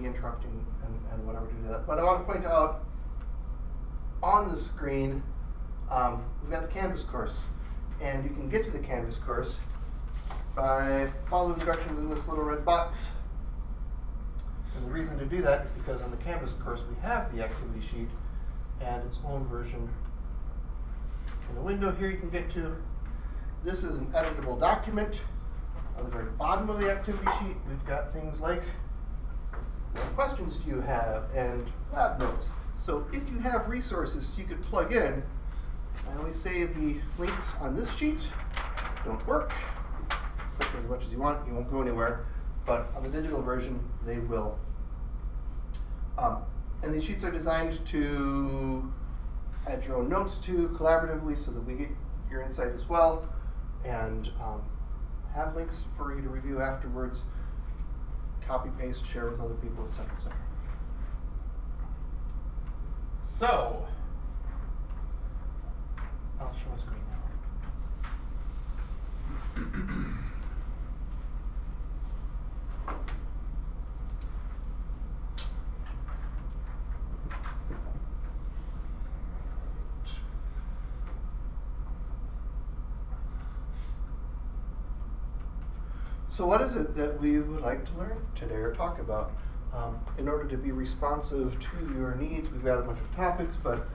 be interrupting and whatever to do that. But I want to point out on the screen, we've got the Canvas course. And you can get to the Canvas course by following the directions in this little red box. And the reason to do that is because on the Canvas course we have the activity sheet and its own version. In the window here you can get to. This is an editable document. On the very bottom of the activity sheet we've got things like what questions do you have and lab notes. So if you have resources you could plug in, I always say the links on this sheet don't work. Click as much as you want, you won't go anywhere. But on the digital version, they will. And these sheets are designed to add your own notes to collaboratively so that we get your insight as well. And have links for you to review afterwards, copy, paste, share with other people, etc., etc. So, I'll show my screen now. So what is it that we would like to learn today or talk about? In order to be responsive to your needs, we've got a bunch of topics, but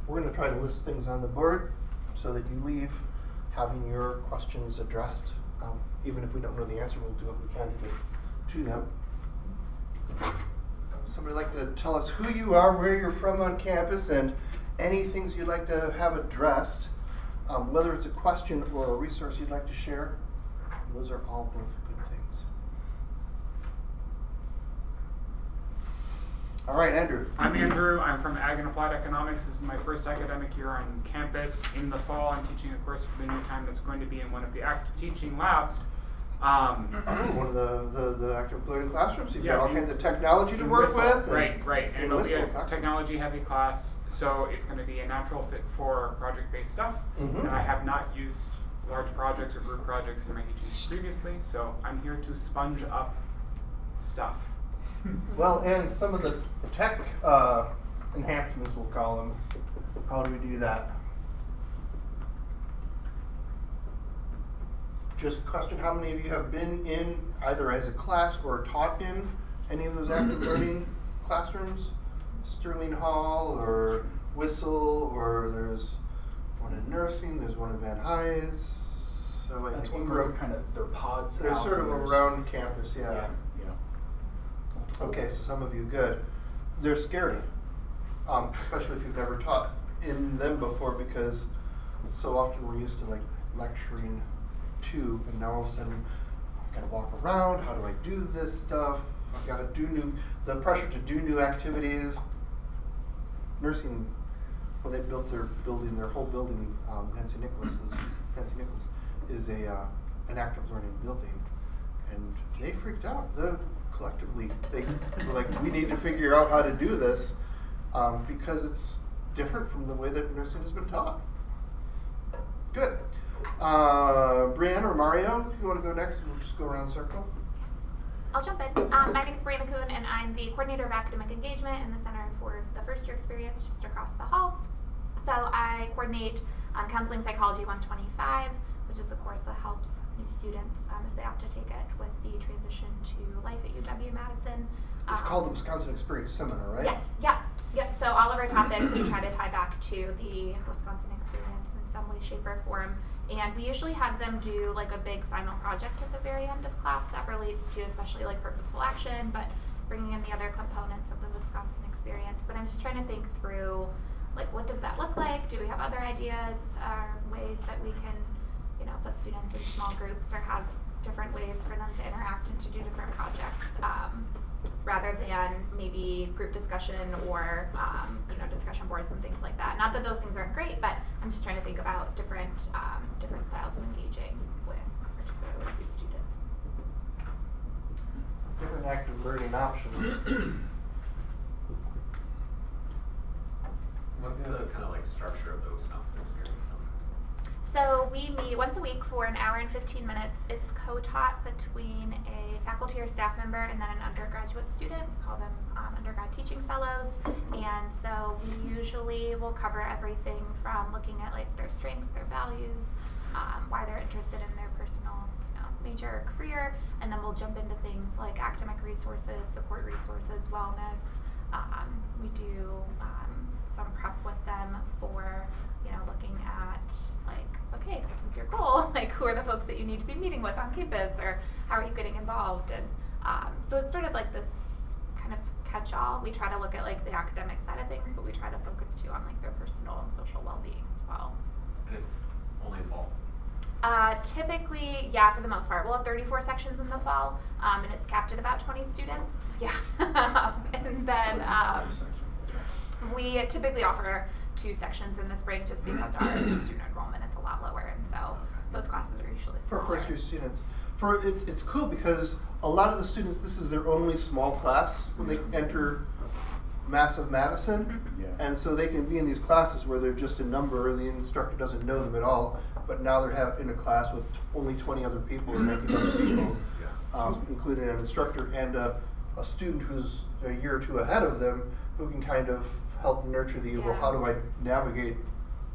we're going to try to list things on the board so that you leave having your questions addressed. Even if we don't know the answer, we'll do what we can to get to them. Somebody like to tell us who you are, where you're from on campus, and any things you'd like to have addressed, whether it's a question or a resource you'd like to share. Those are all both good things. All right, Andrew. I'm Andrew. I'm from Ag and Applied Economics. This is my first academic year on campus. In the fall, I'm teaching a course for the new time that's going to be in one of the active teaching labs. One of the active learning classrooms. You've got all kinds of technology to work with. Right. And it'll be a technology-heavy class, so it's going to be a natural fit for project-based stuff. And I have not used large projects or group projects in my teaching previously, so I'm here to sponge up stuff. Well, and some of the tech enhancements, we'll call them. How do we do that? Just question, how many of you have been in either as a class or taught in any of those active learning classrooms? Sterling Hall or Whistle, or there's one in nursing, there's one in Van Nuys. So that's one where kind of their pods. They're sort of around campus, yeah. Okay, so some of you, good. They're scary, especially if you've never taught in them before, because so often we're used to like lecturing to, and now all of a sudden I've got to walk around. How do I do this stuff? I've got to do the pressure to do new activities. Nursing, when they built their building, their whole building, Nancy Nichols is an active learning building, and they freaked out. Collectively, they were like, we need to figure out how to do this because it's different from the way that nursing has been taught. Good. Brianne or Mario, if you want to go next, we'll just go around the circle. I'll jump in. My name is Brianne McCoon, and I'm the coordinator of academic engagement in the Center for the First Year Experience just across the hall. So I coordinate Counseling Psychology 125, which is a course that helps new students if they opt to take it with the transition to life at UW-Madison. It's called the Wisconsin Experience Seminar, right? Yes, yeah. So all of our topics we try to tie back to the Wisconsin experience in some way, shape, or form. And we usually have them do like a big final project at the very end of class that relates to especially like purposeful action, but bringing in the other components of the Wisconsin experience. But I'm just trying to think through like what does that look like? Do we have other ideas or ways that we can put students in small groups or have different ways for them to interact and to do different projects rather than maybe group discussion or discussion boards and things like that. Not that those things aren't great, but I'm just trying to think about different styles of engaging with particularly these students. Different active learning options. What's the kind of like structure of the Wisconsin experience? So we meet once a week for an hour and 15 minutes. It's co-taught between a faculty or staff member and then an undergraduate student. We call them undergrad teaching fellows. And so we usually will cover everything from looking at like their strengths, their values, why they're interested in their personal major or career, and then we'll jump into things like academic resources, support resources, wellness. We do some prep with them for looking at like, okay, if this is your goal, like who are the folks that you need to be meeting with on campus, or how are you getting involved? And so it's sort of like this kind of catch-all. We try to look at like the academic side of things, but we try to focus too on like their personal and social well-being as well. And it's only fall? Typically, yeah, for the most part. We'll have 34 sections in the fall, and it's capped at about 20 students. Yeah. And then we typically offer 2 sections in the spring just because our student enrollment is a lot lower, and so those classes are usually smaller. For first-year students. It's cool because a lot of the students, this is their only small class when they enter massive Madison, and so they can be in these classes where they're just a number and the instructor doesn't know them at all, but now they're in a class with only 20 other people or 90 other people, including an instructor and a student who's a year or 2 ahead of them who can kind of help nurture well, how do I navigate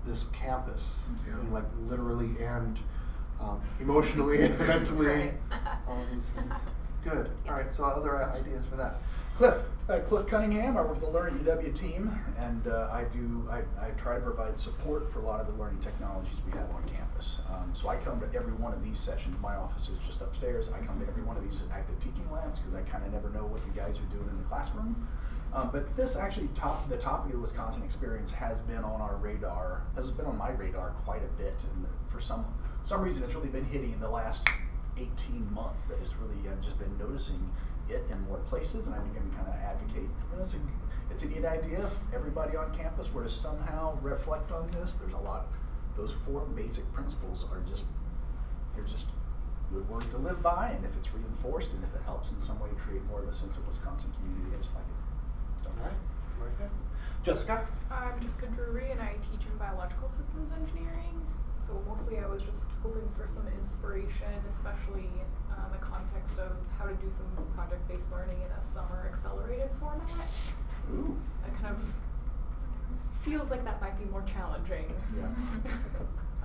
this campus, like literally and emotionally and mentally, all of these things. Good. All right, so other ideas for that. Cliff. Cliff Cunningham. I work with the Learn UW team, and I try to provide support for a lot of the learning technologies we have on campus. So I come to every one of these sessions. My office is just upstairs. I come to every one of these active teaching labs because I kind of never know what you guys are doing in the classroom. But this actually, the topic of the Wisconsin experience has been on our radar, has been on my radar quite a bit, and for some reason it's really been hitting in the last 18 months that it's really, I've just been noticing it in more places, and I begin to kind of advocate. And it's a neat idea if everybody on campus were to somehow reflect on this. There's a lot, those 4 basic principles are just, they're just good words to live by, and if it's reinforced and if it helps in some way create more of a sense of Wisconsin community, I just like it. All right, very good. Jessica? I'm Jessica Drury, and I teach in biological systems engineering. So mostly I was just hoping for some inspiration, especially in the context of how to do some project-based learning in a summer accelerated format. Ooh. It kind of feels like that might be more challenging. Yeah.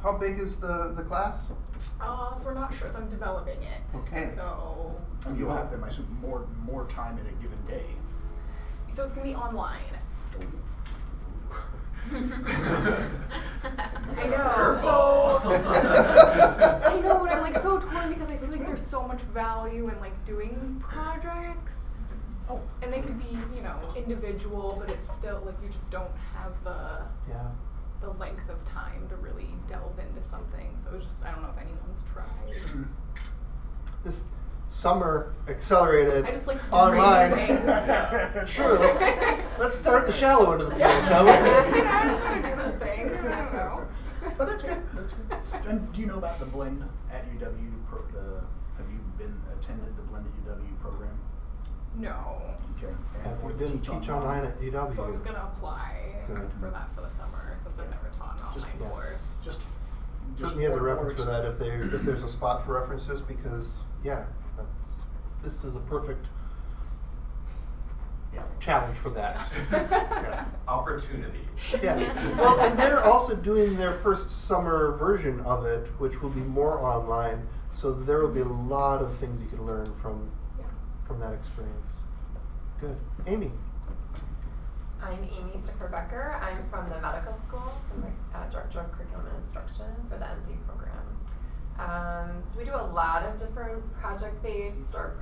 How big is the class? So we're not sure, so I'm developing it. Okay. So. And you'll have them, I assume, more time in a given day. So it's gonna be online. I know. So I know, but I'm like so torn because I feel like there's so much value in like doing projects. Oh. And they could be, individual, but it's still like you just don't have the length of time to really delve into something. So it's just, I don't know if anyone's tried. This summer accelerated I just like to do online. crazy things. Sure, let's start the shallow end of the pool, shall I we? just want to do this thing. I don't know. But that's good. That's good. And do you know about the blend at UW? Have you attended the blend at UW program? No. Okay. Have we been teach online at UW? So I was gonna apply Good. for that for the summer since I've never taught an online course. Just me as a reference for that if there's a spot for references, because this is a perfect challenge for that. Opportunity. Yeah. Well, and they're also doing their first summer version of it, which will be more online. So there will be a lot of things you can learn from that experience. Good. Amy. I'm Amy Sticker-Becker. I'm from the medical school, so I'm the Director of Curriculum and Instruction for the MD program. So we do a lot of different project-based or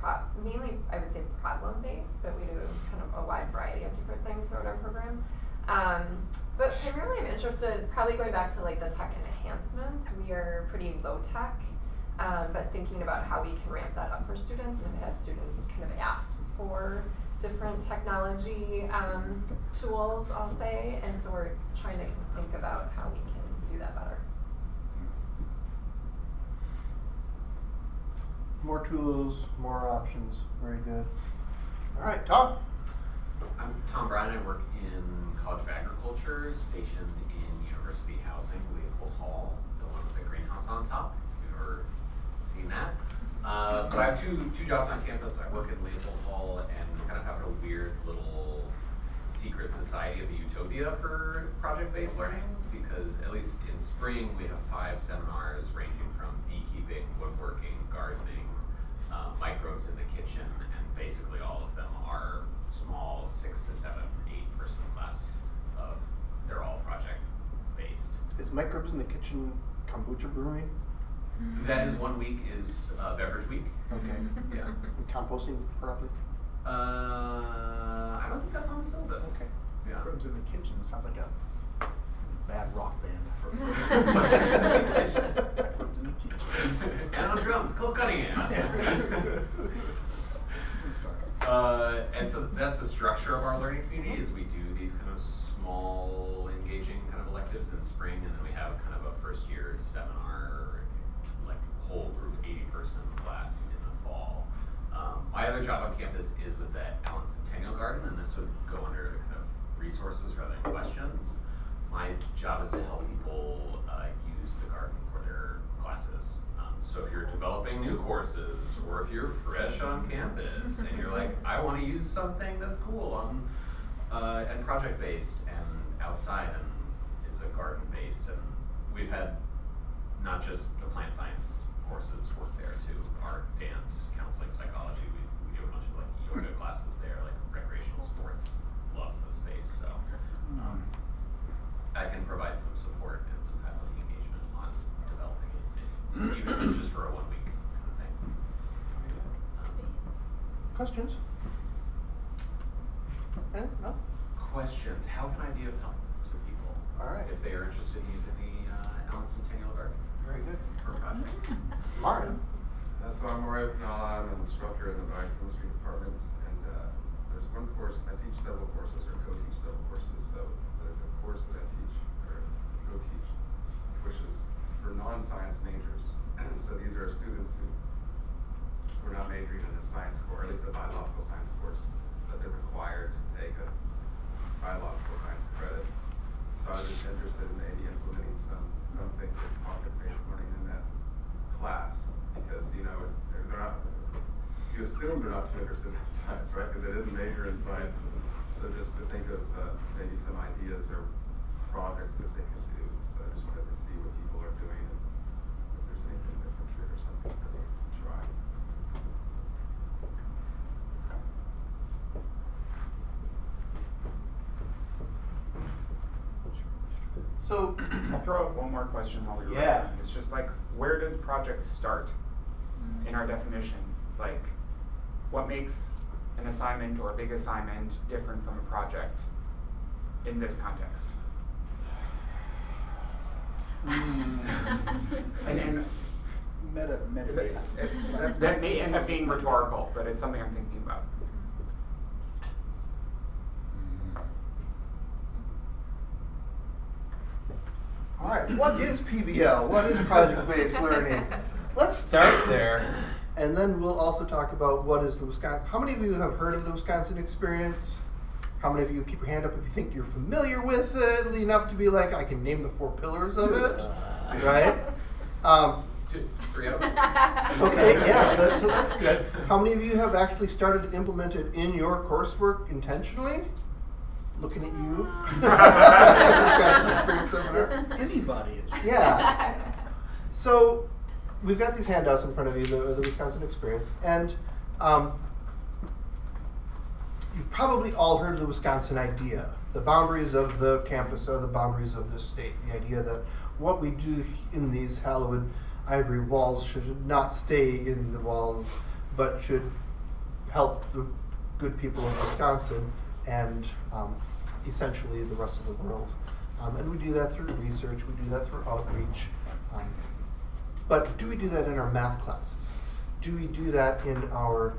mainly, I would say, problem-based, but we do kind of a wide variety of different things throughout our program. But primarily I'm interested, probably going back to like the tech enhancements. We are pretty low-tech, but thinking about how we can ramp that up for students, and have had students kind of asked for different technology tools, I'll say, and so we're trying to think about how we can do that better. More tools, more options. Very good. All right, Tom. I'm Tom Brown. I work in College of Agriculture, stationed in University Housing, Leopold Hall, Illinois. with the greenhouse on top. If you've ever seen that. But I have two jobs on campus. I work in Leopold Hall and kind of have a weird little secret society of a utopia for project-based learning, because at least in spring we have 5 seminars ranging from beekeeping, woodworking, gardening, microbes in the kitchen, and basically all of them are small 6 to 7, 8 person class of, they're all project-based. Is microbes in the kitchen kombucha brewing? That is 1 week is beverage week. Okay. Yeah. And composting probably? I don't think that's on the syllabus. Okay. Yeah. Microbes in the kitchen sounds like a bad rock band. Microbes Microbes in the kitchen. And on drums, Cole Cunningham. I'm sorry. And so that's the structure of our learning community, is we do these kind of small, engaging kind of electives in spring, and then we have kind of a first year seminar, like whole group 80-person class in the fall. My other job on campus is with the Allen Centennial Garden, and this would go under kind of resources rather than questions. My job is to help people use the garden for their classes. So if you're developing new courses, or if you're fresh on campus and you're like, I want to use something that's cool and project-based and outside and is a garden-based, and we've had not just the plant science courses work there too, art, dance, counseling, psychology. We do a bunch of like yoga classes there, like recreational sports loves the space, so I can provide some support and some faculty engagement on developing it, even if it's just for a 1 week kind of thing. Questions? No? Questions, how can I be of help to people? All right. If they are interested in using the Allen Centennial Garden Very good. for projects. Mario? So I'm Mario Pinala. I'm an instructor in the biochemistry department, and there's one course, I teach several courses or co-teach several courses, so there's a course that I teach, or co-teach, which is for non-science majors. So these are students who are not majoring in a science course, or at least a biological science course, but they're required to take a biological science credit. So I was just interested in maybe implementing something with project-based learning in that class, because they're not, you assume they're not too interested in science, right? Because they didn't major in science. So just to think of maybe some ideas or projects that they can do. So I just wanted to see what people are doing and if there's anything different or something that we can try. So, I'll throw out one more question while we're Yeah. writing. It's just like, where does project start in our definition? Like, what makes an assignment or a big assignment different from a project in this context? And Metadata. that may end up being rhetorical, but it's something I'm thinking about. all right, what is PBL? What is project-based learning? Let's start there, and then we'll also talk about what is the Wisconsin. How many of you have heard of the Wisconsin experience? How many of you keep your hand up if you think you're familiar with it enough to be like, I can name the 4 pillars of it, right? 2, 3 of them. Okay, yeah, so that's good. How many of you have actually started to implement it in your coursework intentionally? Looking at you. Wisconsin experience seminar. Anybody is. Yeah. So we've got these handouts in front of you, the Wisconsin experience, and you've probably all heard of the Wisconsin idea. The boundaries of the campus are the boundaries of the state. The idea that what we do in these hallowed ivory walls should not stay in the walls, but should help the good people of Wisconsin and essentially the rest of the world. And we do that through research, we do that through outreach. But do we do that in our math classes? Do we do that in our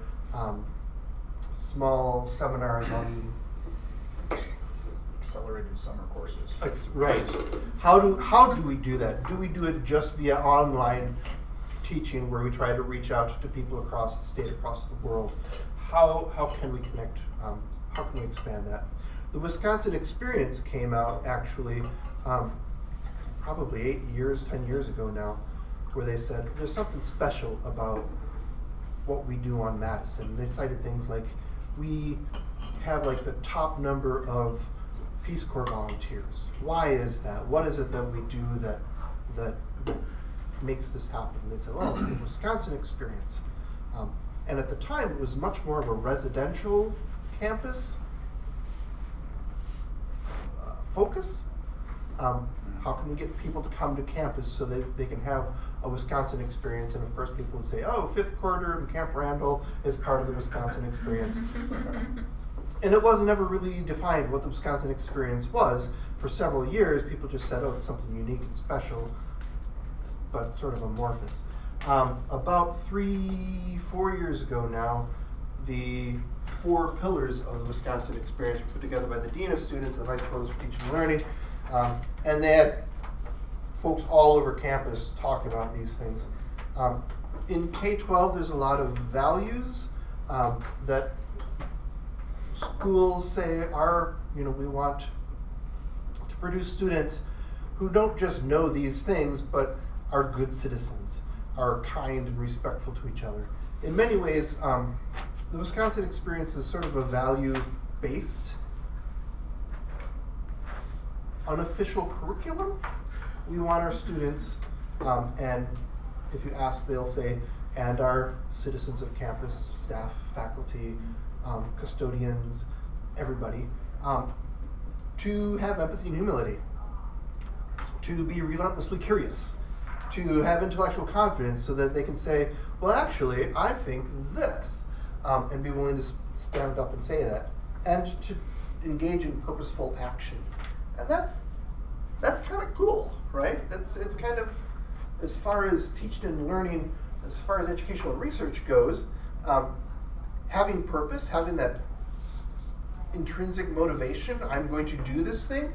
small seminars on Accelerated summer courses. right? How do we do that? Do we do it just via online teaching, where we try to reach out to people across the state, across the world? How can we connect? How can we expand that? The Wisconsin experience came out actually probably 10 years ago now, where they said there's something special about what we do on Madison. They cited things like we have like the top number of Peace Corps volunteers. Why is that? What is it that we do that makes this happen? And they said, well, it's the Wisconsin experience. And at the time, it was much more of a residential campus focus. How can we get people to come to campus so that they can have a Wisconsin experience? And of course, people would say, oh, fifth quarter and Camp Randall is part of the Wisconsin experience. And it wasn't ever really defined what the Wisconsin experience was. For several years, people just said, oh, it's something unique and special, but sort of amorphous. About 3-4 years ago now, the 4 pillars of the Wisconsin experience were put together by the Dean of Students, the Vice Provost for Teaching and Learning, and they had folks all over campus talk about these things. In K-12, there's a lot of values that schools say we want to produce students who don't just know these things, but are good citizens, are kind and respectful to each other. In many ways, the Wisconsin experience is sort of a value-based, unofficial curriculum. We want our students, and if you ask, they'll say, and our citizens of campus, staff, faculty, custodians, everybody, to have empathy and humility, to be relentlessly curious, to have intellectual confidence so that they can say, well, actually, I think this, and be willing to stand up and say that, and to engage in purposeful action. And that's kind of cool, right? It's kind of, as far as teaching and learning, as far as educational research goes, having purpose, having that intrinsic motivation, I'm going to do this thing.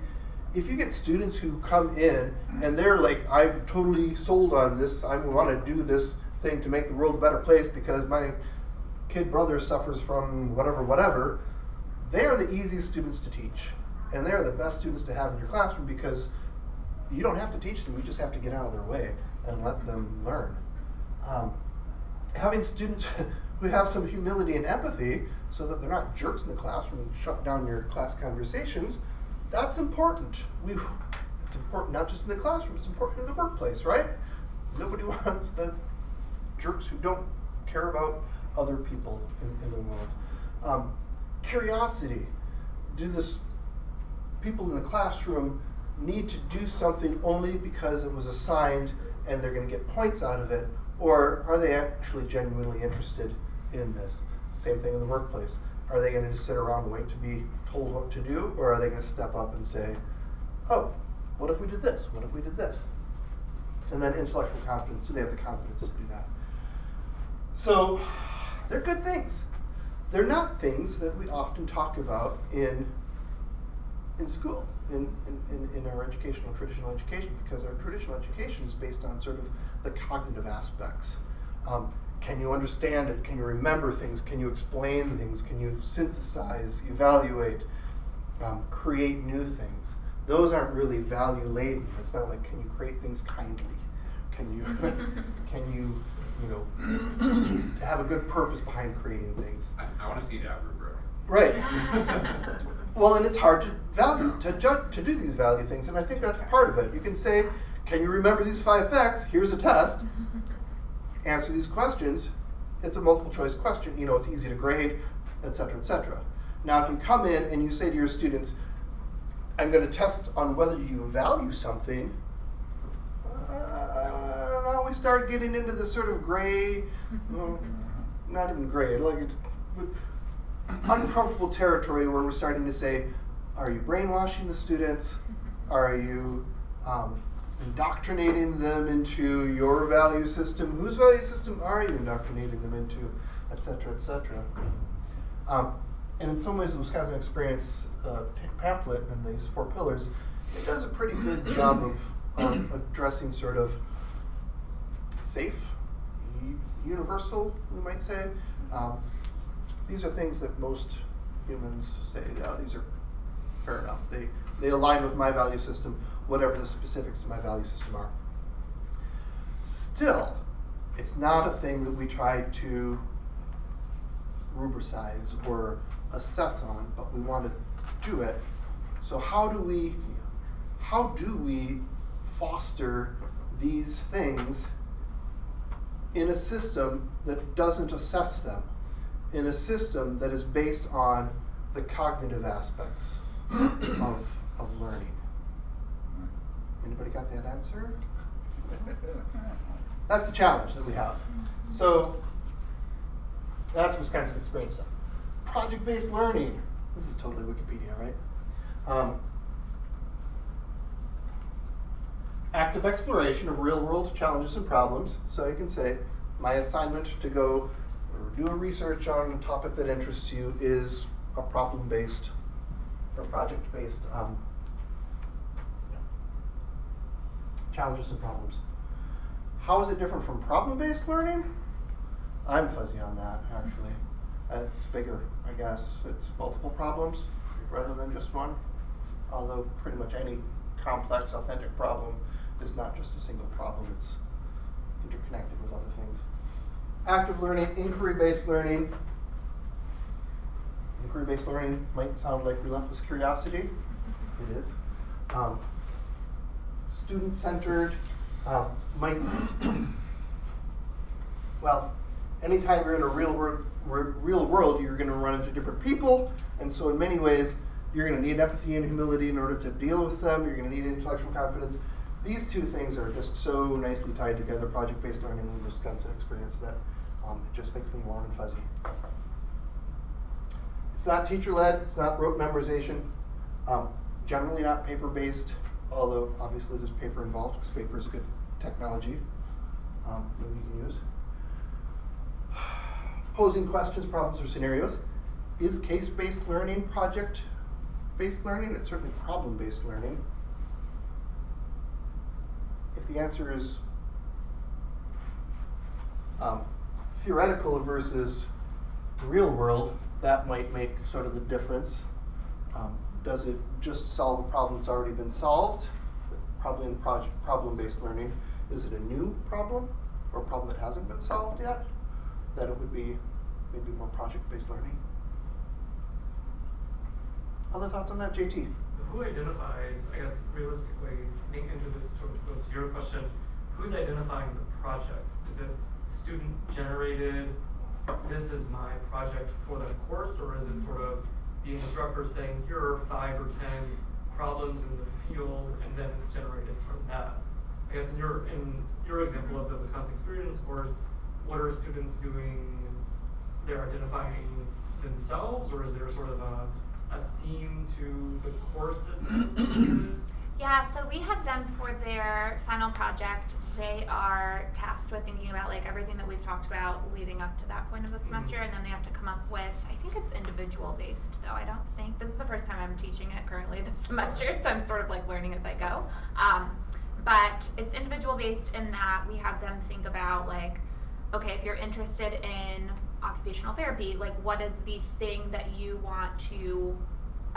If you get students who come in and they're like, I'm totally sold on this, I want to do this thing to make the world a better place because my kid brother suffers from whatever, they are the easiest students to teach. And they are the best students to have in your classroom because you don't have to teach them, you just have to get out of their way and let them learn. Having students who have some humility and empathy so that they're not jerks in the classroom and shut down your class conversations, that's important. It's important not just in the classroom, it's important in the workplace, right? Nobody wants the jerks who don't care about other people in the world. Curiosity. People in the classroom need to do something only because it was assigned and they're going to get points out of it, or are they actually genuinely interested in this? Same thing in the workplace. Are they going to just sit around and wait to be told what to do, or are they going to step up and say, oh, what if we did this? What if we did this? And then intellectual confidence. Do they have the confidence to do that? So they're good things. They're not things that we often talk about in school, in our traditional education, because our traditional education is based on sort of the cognitive aspects. Can you understand it? Can you remember things? Can you explain things? Can you synthesize, evaluate, create new things? Those aren't really value laden. It's not like, can you create things kindly? Can you have a good purpose behind creating things? I want to see that rubric. Right. Well, and it's hard to do these value things, and I think that's part of it. You can say, can you remember these 5 facts? Here's a test. Answer these questions. It's a multiple choice question. It's easy to grade, et cetera, et cetera. Now, if you come in and you say to your students, I'm going to test on whether you value something, now we start getting into this sort of gray, not even gray, like uncomfortable territory where we're starting to say, are you brainwashing the students? Are you indoctrinating them into your value system? Whose value system are you indoctrinating them into, et cetera, et cetera? And in some ways, the Wisconsin Experience pamphlet and these 4 pillars, it does a pretty good job of addressing sort of safe, universal, we might say. These are things that most humans say, these are fair enough. They align with my value system, whatever the specifics of my value system are. Still, it's not a thing that we try to rubricize or assess on, but we want to do it. So how do we foster these things in a system that doesn't assess them, in a system that is based on the cognitive aspects of learning? Anybody got that answer? That's the challenge that we have. So that's Wisconsin experience stuff. Project-based learning. This is totally Wikipedia, right? Active exploration of real-world challenges and problems. So you can say, my assignment to go or do a research on a topic that interests you is a problem-based or project-based challenges and problems. How is it different from problem-based learning? I'm fuzzy on that, actually. It's bigger, I guess. It's multiple problems rather than just one. Although pretty much any complex, authentic problem is not just a single problem. It's interconnected with other things. Active learning, inquiry-based learning. Inquiry-based learning might sound like relentless curiosity. It is. Student-centered might, well, anytime you're in a real world, you're going to run into different people, and so in many ways, you're going to need empathy and humility in order to deal with them. You're going to need intellectual confidence. These two things are just so nicely tied together, project-based learning and Wisconsin experience, that it just makes me warm and fuzzy. It's not teacher-led. It's not rote memorization. Generally not paper-based, although obviously there's paper involved because paper is a good technology that we can use. Posing questions, problems, or scenarios. Is case-based learning project-based learning? It's certainly problem-based learning. If the answer is theoretical versus real world, that might make sort of the difference. Does it just solve a problem that's already been solved? Probably in problem-based learning. Is it a new problem or a problem that hasn't been solved yet? Then it would be maybe more project-based learning. Other thoughts on that, JT? Who identifies, I guess realistically, being into this sort of goes to your question, who's identifying the project? Is it student generated, this is my project for that course, or is it sort of the instructor saying, here are 5 or 10 problems in the field, and then it's generated from that? I guess in your example of the Wisconsin Experience course, what are students doing? They're identifying themselves, or is there sort of a theme to the course that's Yeah, so we have them for their final project. They are tasked with thinking about like everything that we've talked about leading up to that point of the semester, and then they have to come up with, I think it's individual based though, I don't think, this is the first time I'm teaching it currently this semester, so I'm sort of like learning as I go. But it's individual based in that we have them think about like, okay, if you're interested in occupational therapy, like what is the thing that you want to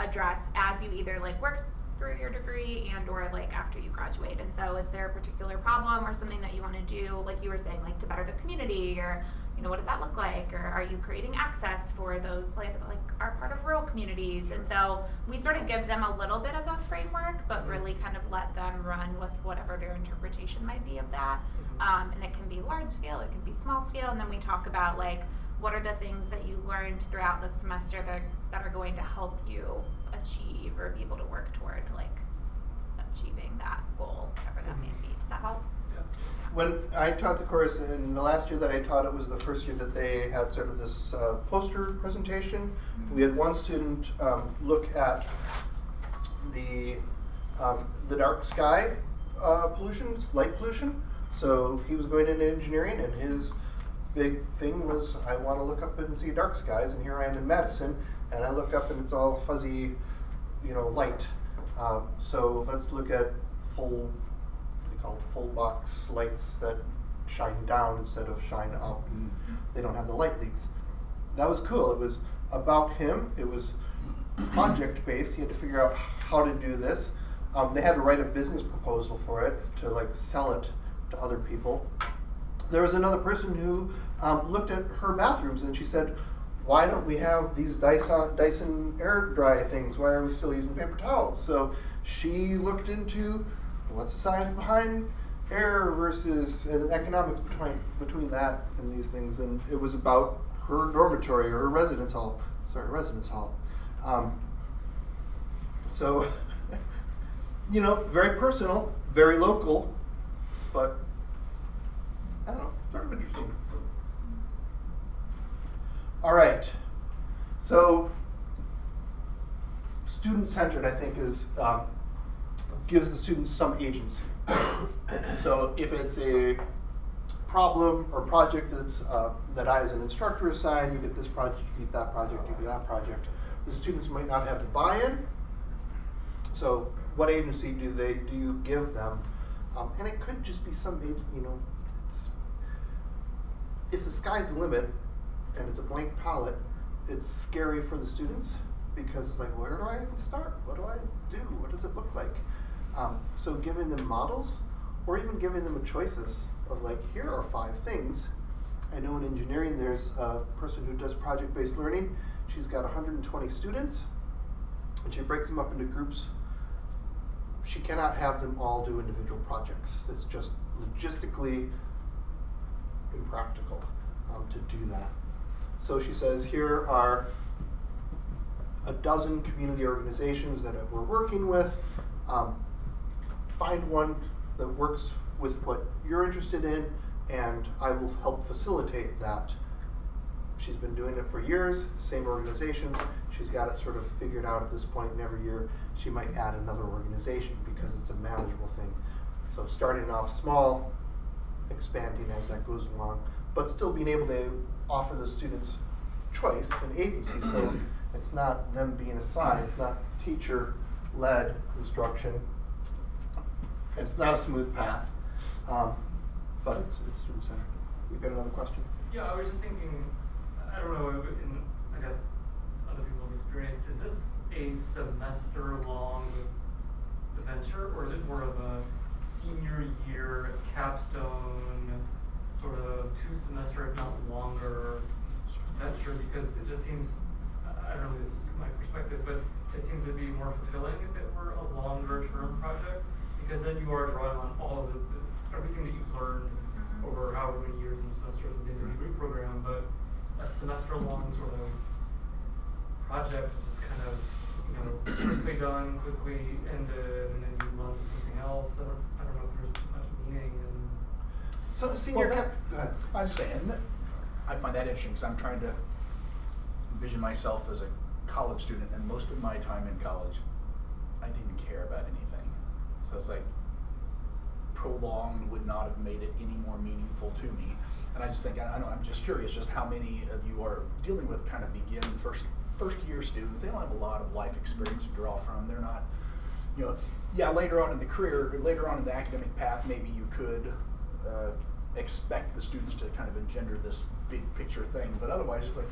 address as you either like work through your degree and or like after you graduate? And so is there a particular problem or something that you want to do, like you were saying, like to better the community, or you know, what does that look like? Or are you creating access for those like are part of rural communities? And so we sort of give them a little bit of a framework, but really kind of let them run with whatever their interpretation might be of that. And it can be large scale, it can be small scale, and then we talk about like what are the things that you learned throughout the semester that are going to help you achieve or be able to work toward like achieving that goal, whatever that may be. Does that help? Yeah. When I taught the course, in the last year that I taught it was the first year that they had sort of this poster presentation. We had one student look at the dark sky pollution, light pollution. So he was going into engineering, and his big thing was, I want to look up and see dark skies, and here I am in Madison, and I look up and it's all fuzzy, you know, light. So let's look at full box lights that shine down instead of shine up, and they don't have the light leaks. That was cool. It was about him. It was project-based. He had to figure out how to do this. They had to write a business proposal for it to like sell it to other people. There was another person who looked at her bathrooms and she said, why don't we have these Dyson air dry things? Why are we still using paper towels? So she looked into what's the science behind air versus and economics between that and these things, and it was about her dormitory or her residence hall. So, very personal, very local, but I don't know, sort of interesting. All right, so student-centered, I think, is gives the students some agency. So if it's a problem or project that's that I as an instructor assign, you get this project, you get that project, you get that project. The students might not have the buy-in. So what agency do you give them? And it could just be some, if the sky's the limit and it's a blank palette, it's scary for the students because it's like, where do I even start? What do I do? What does it look like? So giving them models or even giving them choices of like, here are 5 things. I know in engineering there's a person who does project-based learning. She's got 120 students and she breaks them up into groups. She cannot have them all do individual projects. It's just logistically impractical to do that. So she says, here are a dozen community organizations that we're working with. Find one that works with what you're interested in, and I will help facilitate that. She's been doing it for years, same organizations. She's got it sort of figured out at this point, and every year she might add another organization because it's a manageable thing. So starting off small, expanding as that goes along, but still being able to offer the students choice and agency. So it's not them being assigned, it's not teacher-led instruction. It's not a smooth path, but it's student-centered. You've got another question? Yeah, I was just thinking, I don't know, in, I guess, other people's experience, is this a semester-long adventure, or is it more of a senior year capstone, sort of 2-semester, if not longer, adventure? Because it just seems, I don't know, this is my perspective, but it seems to be more fulfilling if it were a longer-term project, because then you are drawing on all of everything that you've learned over however many years and semesters within your degree program, but a semester-long sort of project is just kind of, quickly done, quickly ended, and then you move on to something else. I don't know if there's much meaning in. So the senior go ahead. I was saying that I find that interesting because I'm trying to envision myself as a college student, and most of my time in college, I didn't care about anything. So it's like prolonged would not have made it any more meaningful to me. And I just think, I'm just curious just how many of you are dealing with kind of first year students. They don't have a lot of life experience to draw from. They're not, later on in the career, later on in the academic path, maybe you could expect the students to kind of engender this big picture thing. But otherwise, just like,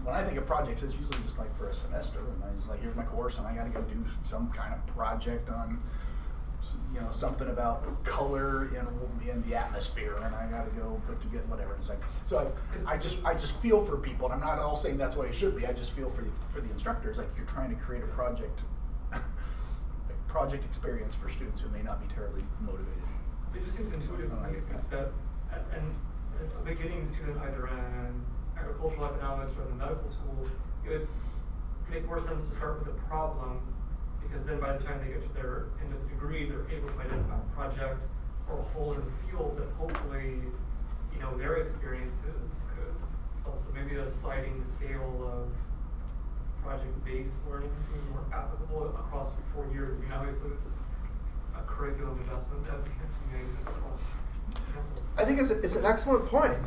when I think of projects, it's usually just like for a semester, and I just like, here's my course, and I got to go do some kind of project on, something about color in the atmosphere, and I got to go put together whatever. It's like, so I just feel for people, and I'm not all saying that's what it should be. I just feel for the instructors, like you're trying to create a project experience for students who may not be terribly motivated. It just seems intuitive to me because that, and a beginning student either in agricultural economics or in the medical school, it would make more sense to start with a problem, because then by the time they get to their end of the degree, they're able to identify a project or a hole in the field that hopefully, their experiences could solve. So maybe the sliding scale of project-based learning seems more applicable across 4 years. Obviously this is a curriculum investment that we have to make across campus. I think it's an excellent point.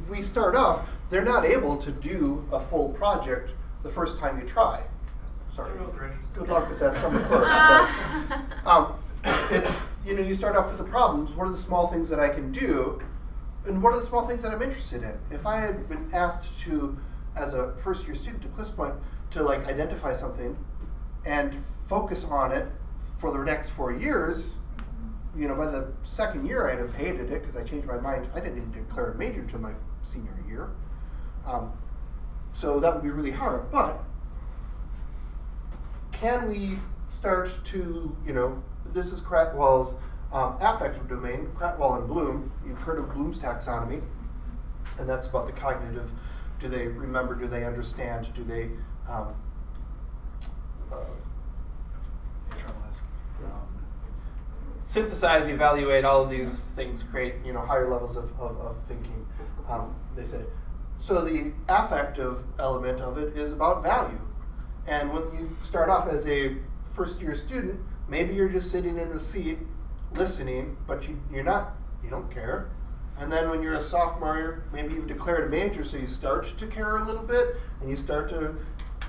We start off, they're not able to do a full project the first time you try. Sorry. Good luck with that summer course. But, it's, you start off with the problems. What are the small things that I can do? And what are the small things that I'm interested in? If I had been asked to, as a first year student to Cliff's point, to like identify something, and focus on it for the next 4 years, you know, by the second year I'd have hated it because I changed my mind. I didn't even declare a major until my senior year. So that would be really hard. But can we start to, you know, this is Cratwell's affective domain, Cratwell and Bloom. You've heard of Bloom's taxonomy, and that's about the cognitive. Do they remember? Do they understand? Do they synthesize, evaluate, all of these things create, you know, higher levels of thinking, they say. So the affective element of it is about value. And when you start off as a first-year student, maybe you're just sitting in the seat listening, but you don't care. And then when you're a sophomore, maybe you've declared a major, so you start to care a little bit, and you start to,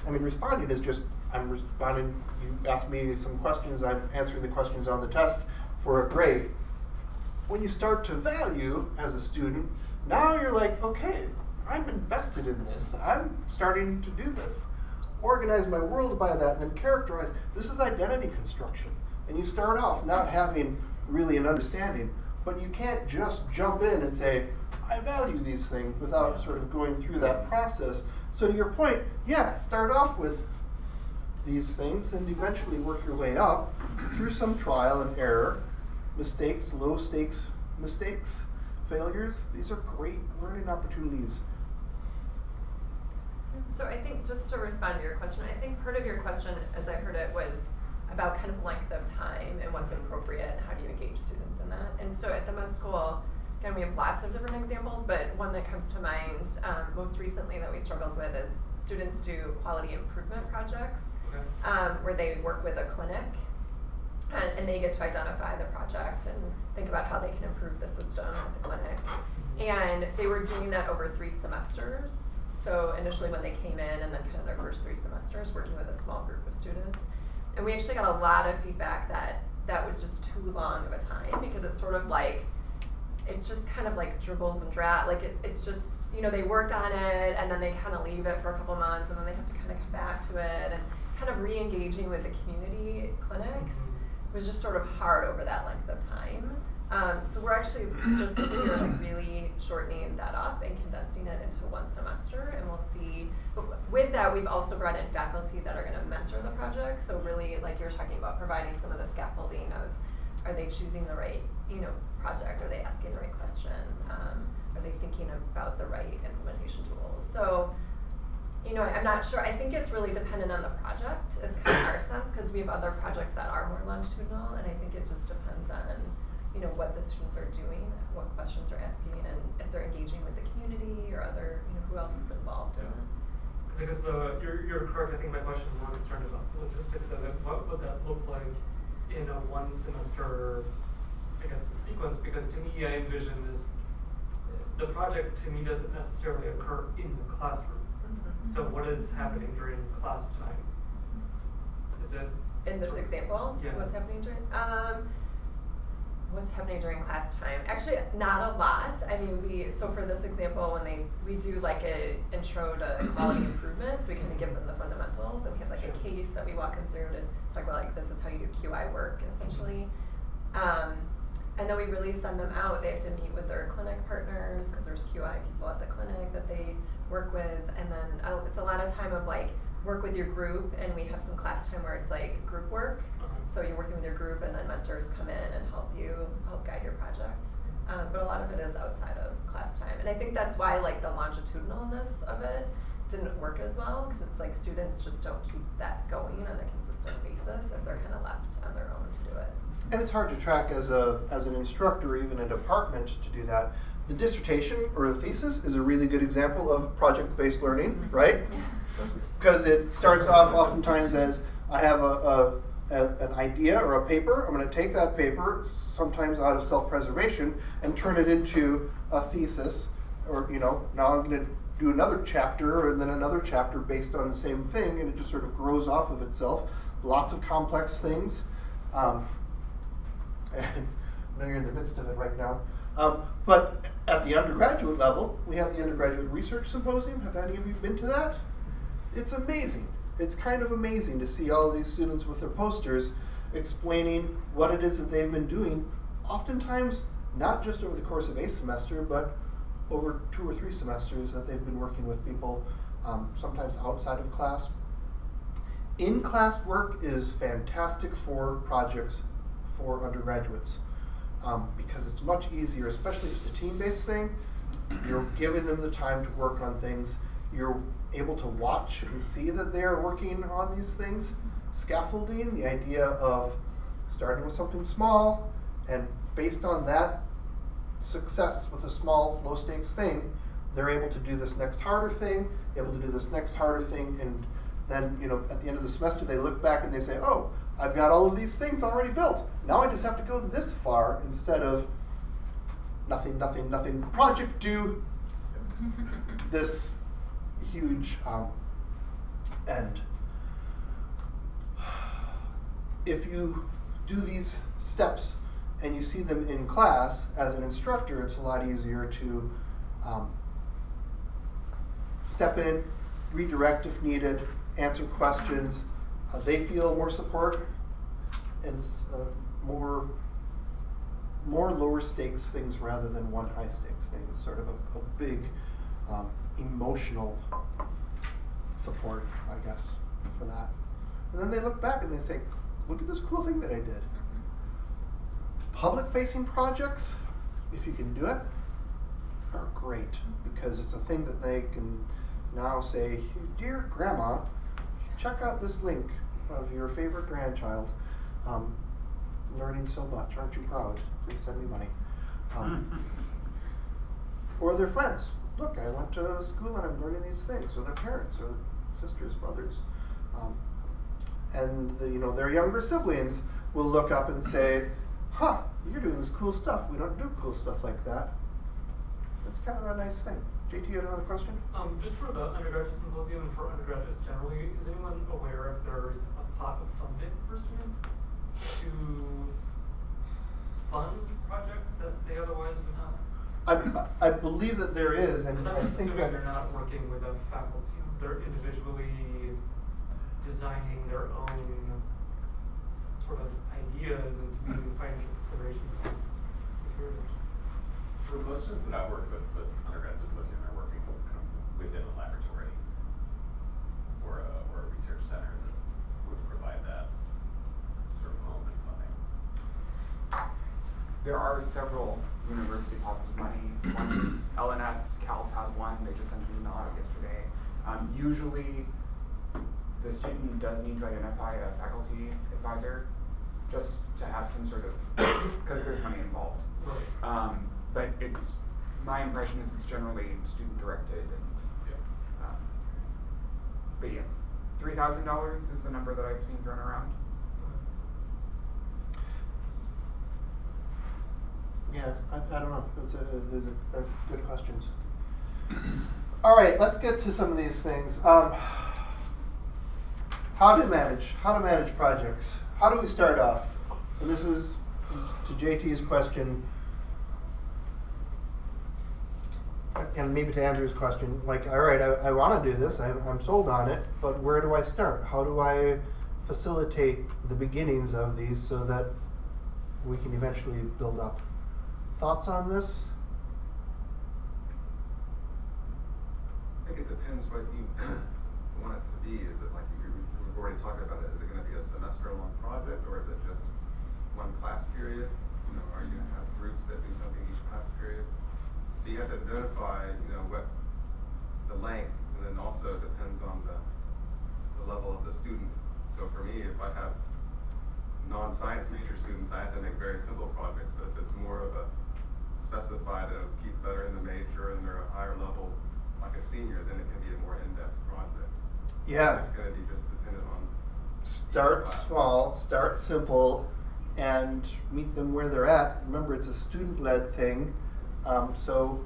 I mean, responding is just, I'm responding, you ask me some questions, I'm answering the questions on the test for a grade. When you start to value as a student, now you're like, okay, I'm invested in this. I'm starting to do this. Organize my world by that, and then characterize. This is identity construction. And you start off not having really an understanding, but you can't just jump in and say, I value these things without sort of going through that process. So to your point, yeah, start off with these things and eventually work your way up through some trial and error, mistakes, low stakes mistakes, failures. These are great learning opportunities. So I think just to respond to your question, I think part of your question, as I heard it, was about kind of length of time and what's appropriate and how do you engage students in that. And so at the med school, again, we have lots of different examples, but one that comes to mind most recently that we struggled with is students do quality improvement projects where they work with a clinic and they get to identify the project and think about how they can improve the system at the clinic. And they were doing that over 3 semesters. So initially when they came in and then kind of their first 3 semesters working with a small group of students. And we actually got a lot of feedback that that was just too long of a time because it's sort of like, it just kind of like dribbles and like it just, you know, they work on it and then they kind of leave it for a couple months and then they have to kind of come back to it and kind of re-engaging with the community clinics was just sort of hard over that length of time. So we're actually just this year like really shortening that up and condensing it into 1 semester, and we'll see. But with that, we've also brought in faculty that are going to mentor the project. So really, like you're talking about, providing some of the scaffolding of, are they choosing the right, you know, project? Are they asking the right question? Are they thinking about the right implementation tools? So, you know, I'm not sure. I think it's really dependent on the project, is kind of our sense, because we have other projects that are more longitudinal, and I think it just depends on, you know, what the students are doing, what questions they're asking, and if they're engaging with the community or other, you know, who else is involved in it. Because you're correct. I think my question is more concerned about the logistics of it. What would that look like in a 1 semester, I guess, sequence? Because to me, I envision this, the project to me doesn't necessarily occur in the classroom. So what is happening during class time? Is it in this example? Yeah. What's happening during? What's happening during class time? Actually, not a lot. I mean, so for this example, when we do like a intro to quality improvements, we kind of give them the fundamentals, and we have like a case that we walk them through to talk about like this is how you do QI work essentially. And then we really send them out. They have to meet with their clinic partners because there's QI people at the clinic that they work with, and then it's a lot of time of like work with your group, and we have some class time where it's like group work. So you're working with your group, and then mentors come in and help guide your project. But a lot of it is outside of class time, and I think that's why like the longitudinalness of it didn't work as well, because it's like students just don't keep that going on a consistent basis if they're kind of left on their own to do it. And it's hard to track as an instructor or even a department to do that. The dissertation or a thesis is a really good example of project-based learning, right? Because it starts off oftentimes as I have an idea or a paper. I'm going to take that paper, sometimes out of self-preservation, and turn it into a thesis. Or, you know, now I'm going to do another chapter and then another chapter based on the same thing, and it just sort of grows off of itself. Lots of complex things. And I know you're in the midst of it right now. But at the undergraduate level, we have the Undergraduate Research Symposium. Have any of you been to that? It's amazing. it's kind of amazing to see all these students with their posters explaining what it is that they've been doing, oftentimes not just over the course of a semester, but over 2 or 3 semesters that they've been working with people, sometimes outside of class. In-class work is fantastic for projects for undergraduates, because it's much easier, especially if it's a team-based thing. You're giving them the time to work on things. You're able to watch and see that they are working on these things. Scaffolding, the idea of starting with something small, and based on that success with a small, low-stakes thing, they're able to do this next harder thing, able to do this next harder thing, and then, at the end of the semester, they look back and they say, oh, I've got all of these things already built. Now I just have to go this far instead of nothing, nothing, nothing. Project due, this huge end. If you do these steps and you see them in class as an instructor, it's a lot easier to step in, redirect if needed, answer questions. They feel more support, and it's more lower stakes things rather than one high stakes thing. It's sort of a big emotional support, I guess, for that. And then they look back and they say, look at this cool thing that I did. Public-facing projects, if you can do it, are great, because it's a thing that they can now say, dear grandma, check out this link of your favorite grandchild learning so much. Aren't you proud? Please send me money. Or their friends. Look, I went to school and I'm learning these things. Or their parents, or sisters, brothers. And their younger siblings will look up and say, huh, you're doing this cool stuff. We don't do cool stuff like that. That's kind of a nice thing. JT, you had another question? Just for the undergraduate symposium and for undergraduates generally, is anyone aware if there's a pot of funding for students to fund projects that they otherwise would not? I believe that there is, and I'm I just think assuming that they're not working with a faculty. They're individually designing their own sort of ideas and using financial considerations. For most students that I work with undergrad symposium, they're working within a laboratory or a research center that would provide that sort of home and funding. There are several university pots of money. One is LNS, CALS has one. They just sent an email out yesterday. Usually, the student does need to identify a faculty advisor just to have some sort of, because there's money involved. Right. But my impression is it's generally student directed. But yes, $3,000 is the number that I've seen thrown around. Yeah, I don't know. They're good questions. All right, let's get to some of these things. How to manage projects. How do we start off? And this is to JT's question, and maybe to Andrew's question. Like, all right, I want to do this. I'm sold on it, but where do I start? How do I facilitate the beginnings of these so that we can eventually build up? Thoughts on this? I think it depends what you want it to be. Is it like we've already talked about it? Is it going to be a semester-long project, or is it just one class period? Are you going to have groups that do something each class period? So you have to identify, what the length, and then also depends on the level of the student. So for me, if I have non-science major students, I have to make very simple projects. But if it's more of a specified to keep better in the major and they're a higher level, like a senior, then it can be a more in-depth project. Yeah. It's going to be just dependent on Start class. small, start simple, and meet them where they're at. Remember, it's a student-led thing. So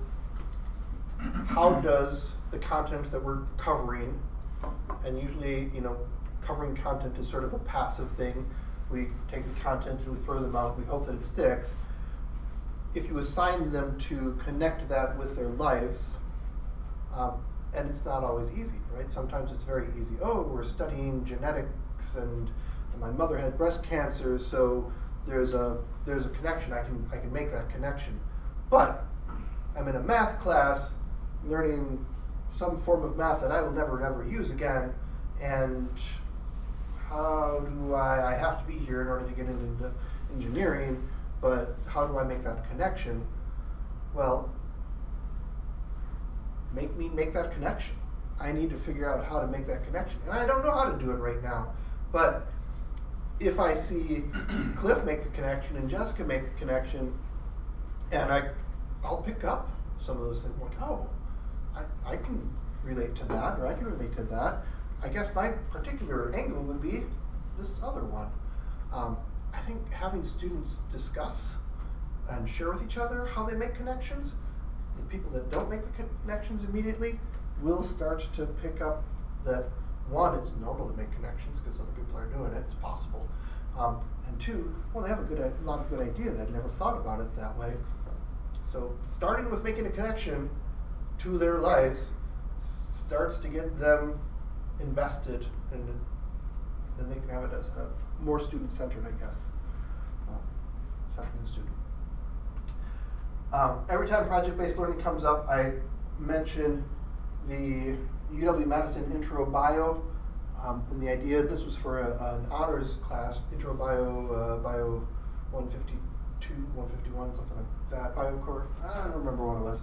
how does the content that we're covering, and usually, covering content is sort of a passive thing. We take the content and we throw them out. We hope that it sticks. If you assign them to connect that with their lives, and it's not always easy, right? Sometimes it's very easy. Oh, we're studying genetics, and my mother had breast cancer, so there's a connection. I can make that connection. But I'm in a math class learning some form of math that I will never ever use again, and how do I have to be here in order to get into engineering, but how do I make that connection? Well, make me make that connection. I need to figure out how to make that connection. And I don't know how to do it right now, but if I see Cliff make the connection and Jessica make the connection, and I'll pick up some of those things, like, oh, I can relate to that, or I can relate to that. I guess my particular angle would be this other one. I think having students discuss and share with each other how they make connections, the people that don't make the connections immediately will start to pick up that, one, it's normal to make connections because other people are doing it, it's possible. And two, well, they have a lot of good ideas. I'd never thought about it that way. So starting with making a connection to their lives starts to get them invested, and then they can have it as a more student-centered, I guess, centering the student. Every time project-based learning comes up, I mention the UW-Madison Intro Bio, and the idea, this was for an honors class, Intro Bio, Bio 152, 151, something like that, Bio Core, I don't remember what it was.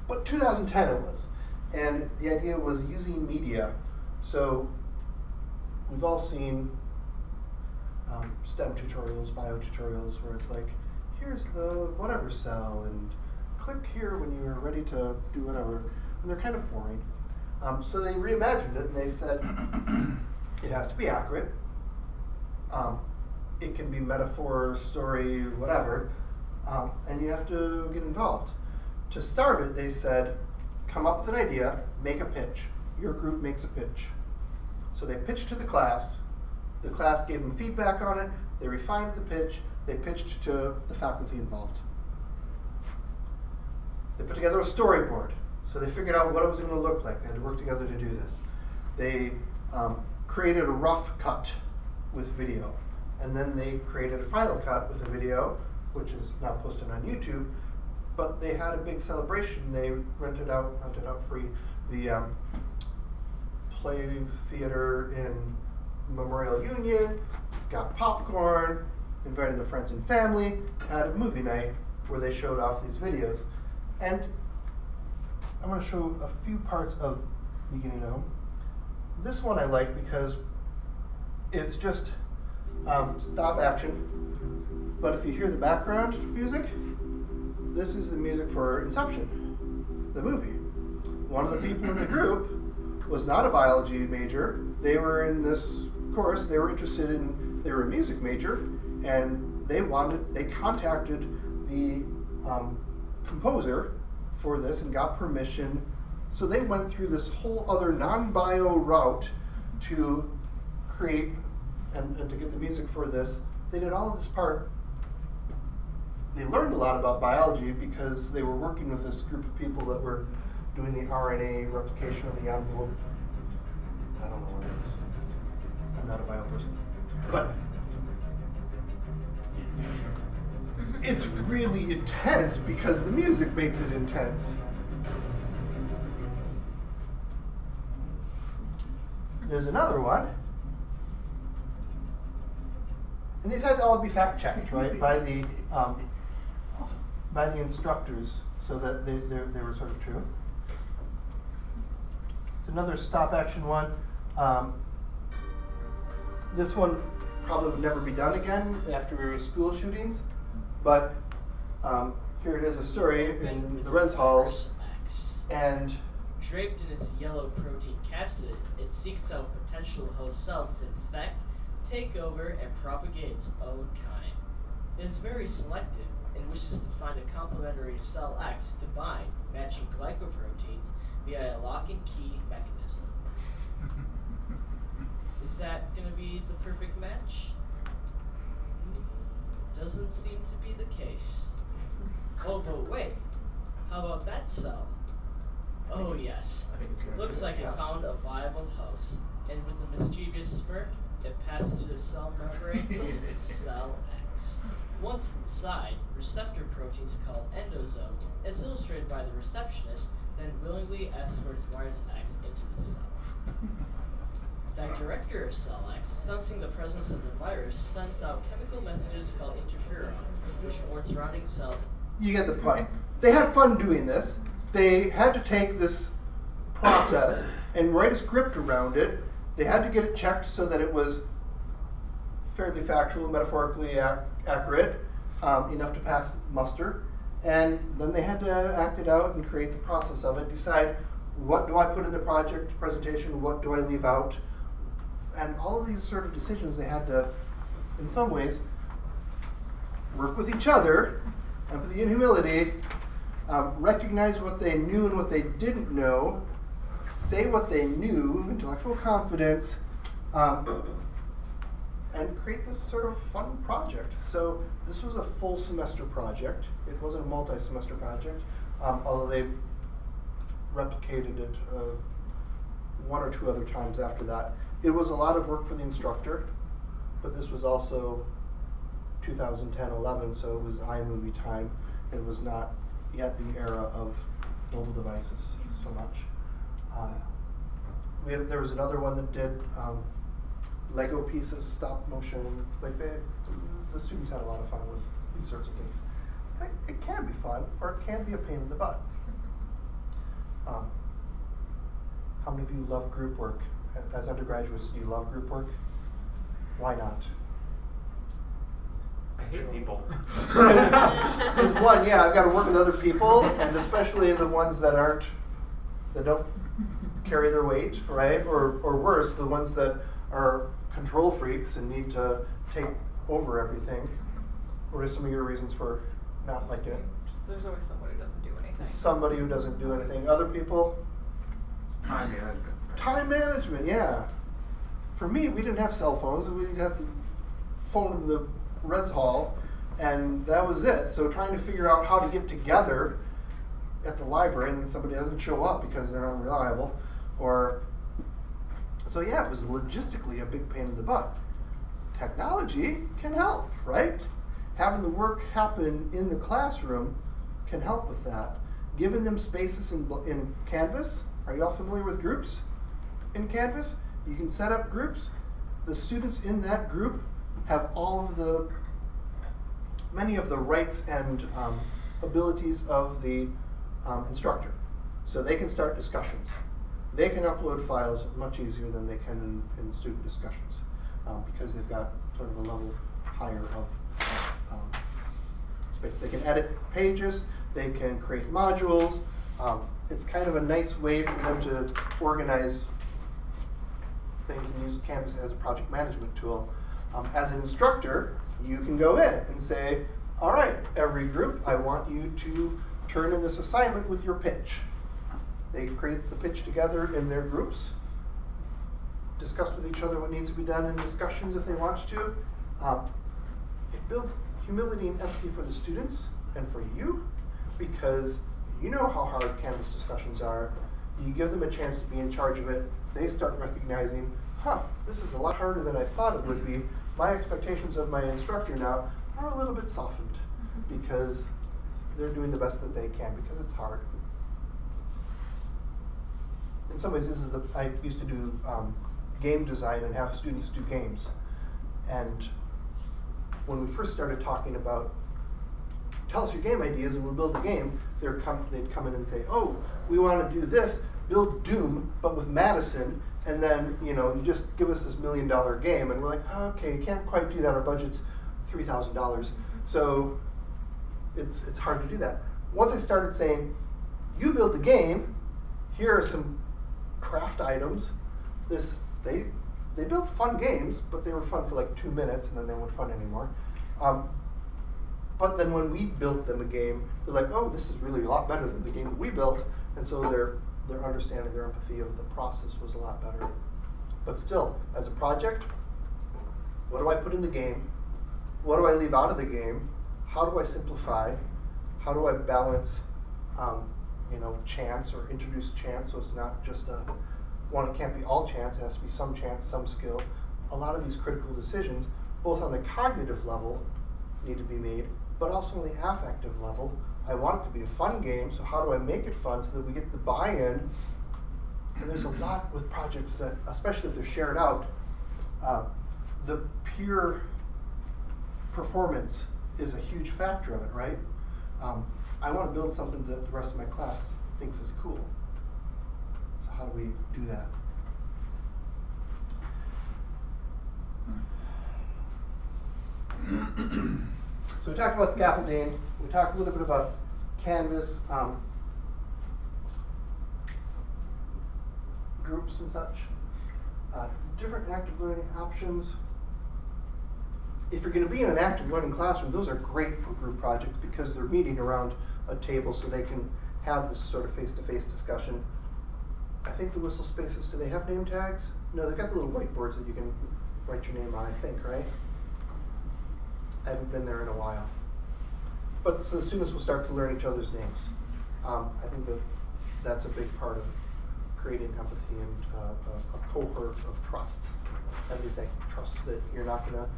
But 2010 it was, and the idea was using media. So we've all seen STEM tutorials, bio tutorials, where it's like, here's the whatever cell, and click here when you're ready to do whatever. And they're kind of boring. So they reimagined it, and they said, it has to be accurate. It can be metaphor, story, whatever, and you have to get involved. To start it, they said, come up with an idea, make a pitch. Your group makes a pitch. So they pitched to the class gave them feedback on it, they refined the pitch, they pitched to the faculty involved. They put together a storyboard, so they figured out what it was going to look like. They had to work together to do this. They created a rough cut with video, and then they created a final cut with a video, which is now posted on YouTube. But they had a big celebration. They rented out free the play theater in Memorial Union, got popcorn, invited their friends and family, had a movie night where they showed off these videos. And I'm going to show a few parts of beginning of them. This one I like because it's just stop action, but if you hear the background music, this is the music for Inception, the movie. One of the people in the group was not a biology major. They were in this course, they were a music major, and they contacted the composer for this and got permission. So they went through this whole other non-bio route to create and to get the music for this. They did all of this part. They learned a lot about biology because they were working with this group of people that were doing the RNA replication of the envelope. I don't know what it is. I'm not a bio person. But it's really intense because the music makes it intense. There's another one. And these had to all be fact checked, right, by the instructors, so that they were sort of true. It's another stop action one. This one probably would never be done again after school shootings, but here it is, a story in the res halls, and draped in its yellow protein capsid, it seeks out potential host cells to infect, take over, and propagate its own kind. It is very selective and wishes to find a complementary cell X to bind, matching glycoproteins via a lock and key mechanism. Is that going to be the perfect match? Doesn't seem to be the case. Oh, but wait. How about that cell? Oh yes. I think it's gonna Looks do it, like yeah. it found a viable host. And with a mischievous smirk, it passes through the cell membrane into cell X. Once inside, receptor proteins called endosomes, as illustrated by the receptionist, then willingly escorts virus X into the cell. That director of cell X, sensing the presence of the virus, sends out chemical messages called interferons, which warn surrounding cells. You get the point. They had fun doing this. They had to take this process and write a script around it. They had to get it checked so that it was fairly factual, metaphorically accurate, enough to pass muster. And then they had to act it out and create the process of it, decide what do I put in the project presentation, what do I leave out. And all of these sort of decisions they had to, in some ways, work with each other, empathy and humility, recognize what they knew and what they didn't know, say what they knew, intellectual confidence, and create this sort of fun project. So this was a full semester project. It wasn't a multi-semester project, although they replicated it one or two other times after that. It was a lot of work for the instructor, but this was also 2010-11, so it was iMovie time. It was not yet the era of mobile devices so much. There was another one that did Lego pieces, stop motion. Like the students had a lot of fun with these sorts of things. It can be fun, or it can be a pain in the butt. How many of you love group work? As undergraduates, do you love group work? Why not? I hate people. Because one, I've got to work with other people, and especially the ones that don't carry their weight, right? Or worse, the ones that are control freaks and need to take over everything. What are some of your reasons for not liking it? Just there's always someone who doesn't do anything. Somebody who doesn't do anything. Other people? Time management. Time management, yeah. For me, we didn't have cell phones. We didn't have the phone in the res hall, and that was it. So trying to figure out how to get together at the library, and then somebody doesn't show up because they're unreliable, it was logistically a big pain in the butt. Technology can help, right? Having the work happen in the classroom can help with that. Giving them spaces in Canvas. Are you all familiar with groups in Canvas? You can set up groups. The students in that group have many of the rights and abilities of the instructor. So they can start discussions. They can upload files much easier than they can in student discussions because they've got sort of a level higher of space. They can edit pages. They can create modules. It's kind of a nice way for them to organize things and use Canvas as a project management tool. As an instructor, you can go in and say, all right, every group, I want you to turn in this assignment with your pitch. They create the pitch together in their groups, discuss with each other what needs to be done in discussions if they want to. It builds humility and empathy for the students and for you, because you know how hard Canvas discussions are. You give them a chance to be in charge of it. They start recognizing, this is a lot harder than I thought it would be. My expectations of my instructor now are a little bit softened because they're doing the best that they can because it's hard. In some ways, I used to do game design and have students do games. And when we first started talking about, tell us your game ideas and we'll build the game, they'd come in and say, oh, we want to do this, build Doom, but with Madison, and then you just give us this $1 million game. And we're like, okay, you can't quite do that, our budget's $3,000. So it's hard to do that. Once I started saying, you build the game, here are some craft items. They built fun games, but they were fun for like 2 minutes, and then they weren't fun anymore. But then when we built them a game, they're like, oh, this is really a lot better than the game that we built, and so their understanding, their empathy of the process was a lot better. But still, as a project, what do I put in the game? What do I leave out of the game? How do I simplify? How do I balance chance or introduce chance, so it's not just it can't be all chance, it has to be some chance, some skill. A lot of these critical decisions, both on the cognitive level, need to be made, but also on the affective level. I want it to be a fun game, so how do I make it fun so that we get the buy-in? And there's a lot with projects that, especially if they're shared out, the peer performance is a huge factor of it, right? I want to build something that the rest of my class thinks is cool. So how do we do that? So we talked about scaffolding. We talked a little bit about Canvas, groups and such. Different active learning options. If you're going to be in an active learning classroom, those are great for group projects because they're meeting around a table so they can have this sort of face-to-face discussion. I think the Whistle Spaces, do they have name tags? No, they've got the little whiteboards that you can write your name on, I think, right? I haven't been there in a while. But so the students will start to learn each other's names. I think that's a big part of creating empathy and a cohort of trust. As we say, trust that you're not going to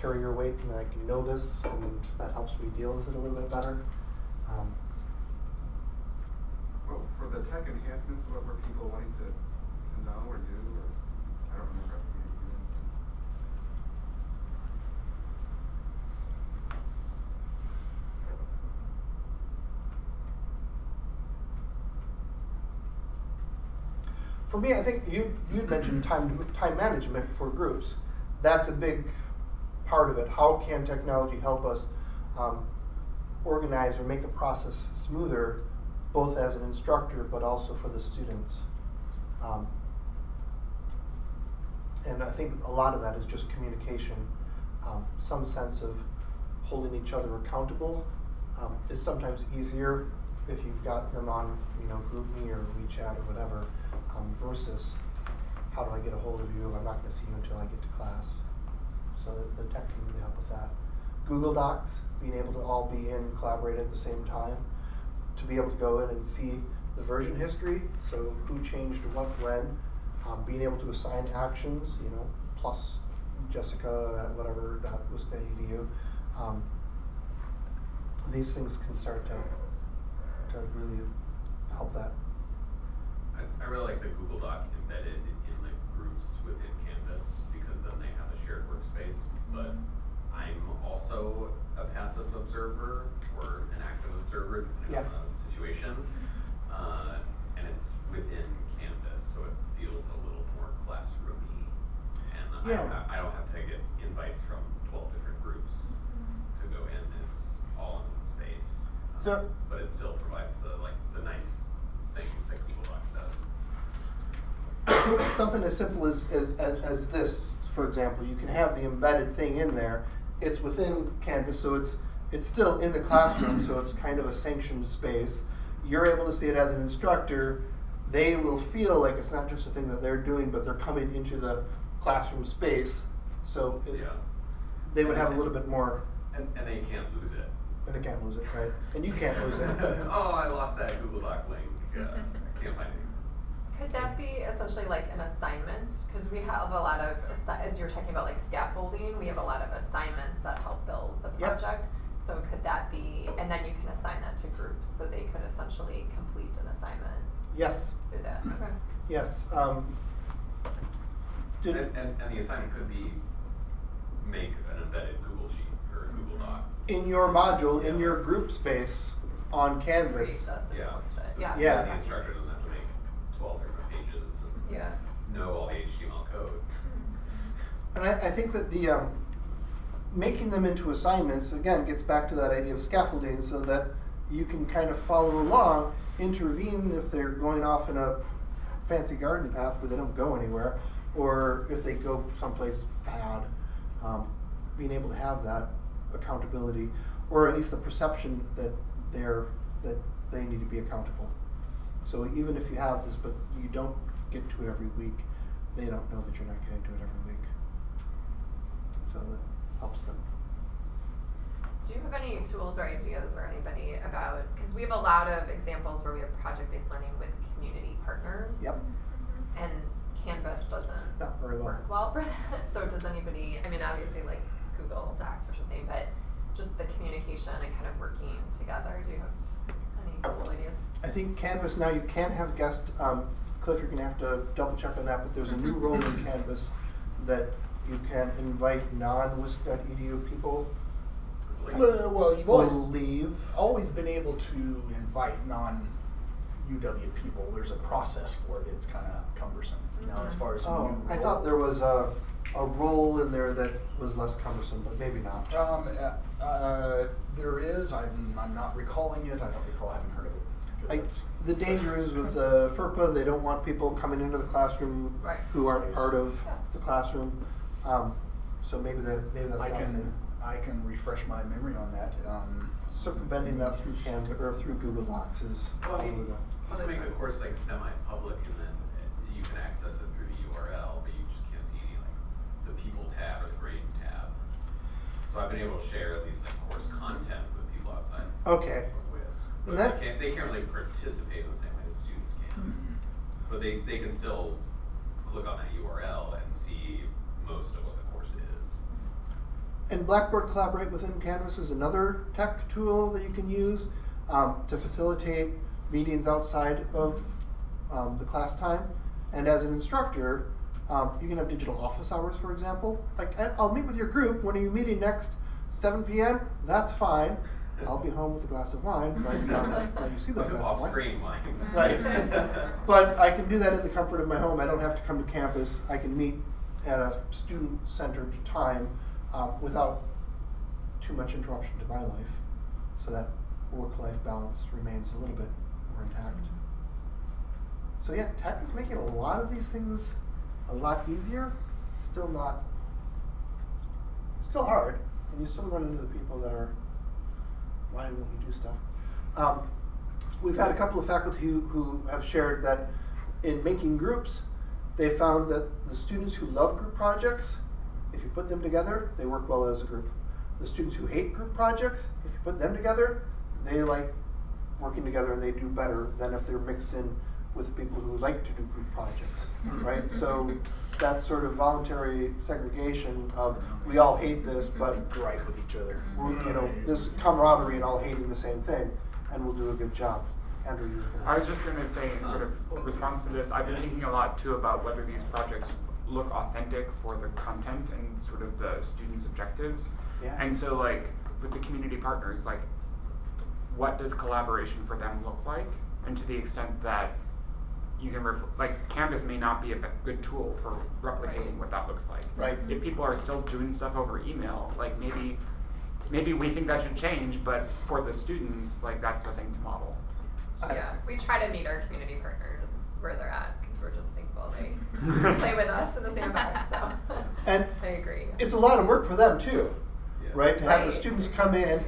carry your weight and that I can know this, and that helps me deal with it a little bit better. Well, for the tech enhancements, what were people wanting to know or do? Or I don't remember. For me, I think you'd mentioned time management for groups. That's a big part of it. How can technology help us organize or make the process smoother, both as an instructor but also for the students? And I think a lot of that is just communication. Some sense of holding each other accountable is sometimes easier if you've got them on GroupMe or WeChat or whatever, versus how do I get a hold of you? I'm not going to see you until I get to class. So the tech can really help with that. Google Docs, being able to all be in and collaborate at the same time, to be able to go in and see the version history, so who changed what when, being able to assign actions, plus Jessica at whatever .wisc.edu. These things can start to really help that. I really like the Google Doc embedded in the groups within Canvas because then they have a shared workspace, but I'm also a passive observer or an active observer depending on the situation, and it's within Canvas, so it feels a little more classroomy, and I don't have to get invites from 12 different groups to go in. It's all in one space, but it still provides the nice things that Google Docs does. Something as simple as this, for example, you can have the embedded thing in there. It's within Canvas, so it's still in the classroom, so it's kind of a sanctioned space. You're able to see it as an instructor. They will feel like it's not just a thing that they're doing, but they're coming into the classroom space. So they would have a little bit more. And they can't lose it. And they can't lose it, right? And you can't lose it. Oh, I lost that Google Doc link. I can't find it. Could that be essentially like an assignment? Because we have a lot of, as you're talking about like scaffolding, we have a lot of assignments that help build the project. So could that be, and then you can assign that to groups, so they could essentially complete an assignment? Yes. Through that. Okay. Yes. And the assignment could be make an embedded Google Sheet or a Google Doc. In your module, in your group space on Canvas. The instructor doesn't have to make 12 different pages and know all the HTML code. And I think that the making them into assignments, again, gets back to that idea of scaffolding so that you can kind of follow along, intervene if they're going off in a fancy garden path where they don't go anywhere, or if they go someplace bad, being able to have that accountability, or at least the perception that they need to be accountable. So even if you have this, but you don't get to it every week, they don't know that you're not getting to it every week. So that helps them. Do you have any any tools or ideas or anybody about, because we have a lot of examples where we have project-based learning with community partners. Yep. And Canvas doesn't Not very well. work well for that. So does anybody, I mean, obviously like Google Docs or something, but just the communication and kind of working together. Do you have any cool ideas? I think Canvas now, you can have guest, Cliff, you're gonna have to double check on that, but there's a new role in Canvas that you can invite non-wisc.edu people. Well, you've always been able to invite non-UW people. There's a process for it. It's kind of cumbersome. Now, as far as Oh, I thought there was a role in there that was less cumbersome, but maybe not. There is. I'm not recalling it. I don't recall having heard of it. 'Cause The danger is with FERPA, they don't want people coming into the classroom Right. who aren't Space. part of Yeah. the classroom. So maybe that's I not a thing. can refresh my memory on that. Circumventing that through Canva or through Google Docs is Well, I probably mean, the. they make the course like semi-public and then you can access it through the URL, but you just can't see any like the people tab or the grades tab. So I've been able to share at least like course content with people outside Okay. of WISC. And But that's- they can't really participate in the same way that students can. But they can still click on that URL and see most of what the course is. And Blackboard Collaborate within Canvas is another tech tool that you can use to facilitate meetings outside of the class time. And as an instructor, you can have digital office hours, for example. Like, I'll meet with your group. When are you meeting next? 7 p.m.? That's fine. I'll be home with a glass of wine, but you see the Like glass of wine. off-screen wine. Right. But I can do that in the comfort of my home. I don't have to come to campus. I can meet at a student-centered time without too much interruption to my life, so that work-life balance remains a little bit more intact. So yeah, tech is making a lot of these things a lot easier. Still hard, and you still run into the people that are, why won't you do stuff? We've had a couple of faculty who have shared that in making groups, they found that the students who love group projects, if you put them together, they work well as a group. The students who hate group projects, if you put them together, they like working together and they do better than if they're mixed in with people who like to do group projects, right? So that sort of voluntary segregation of we all hate this, but gripe with each other. there's camaraderie and all hating the same thing, and we'll do a good job. Andrew, you were gonna I was just going to say, in sort of response to this, I've been thinking a lot too about whether these projects look authentic for the content and sort of the students' objectives. Yeah. And so, like, with the community partners, like, what does collaboration for them look like? And to the extent that you can, like, Canvas may not be a good tool for replicating what that looks like. Right. If people are still doing stuff over email, like, maybe we think that should change, but for the students, like, that's the thing to model. Yeah, we try to meet our community partners where they're at because we're just thankful they play with us in the same environment. So And I agree. it's a lot of work for them too, Yeah. right? To have the Right. students come in,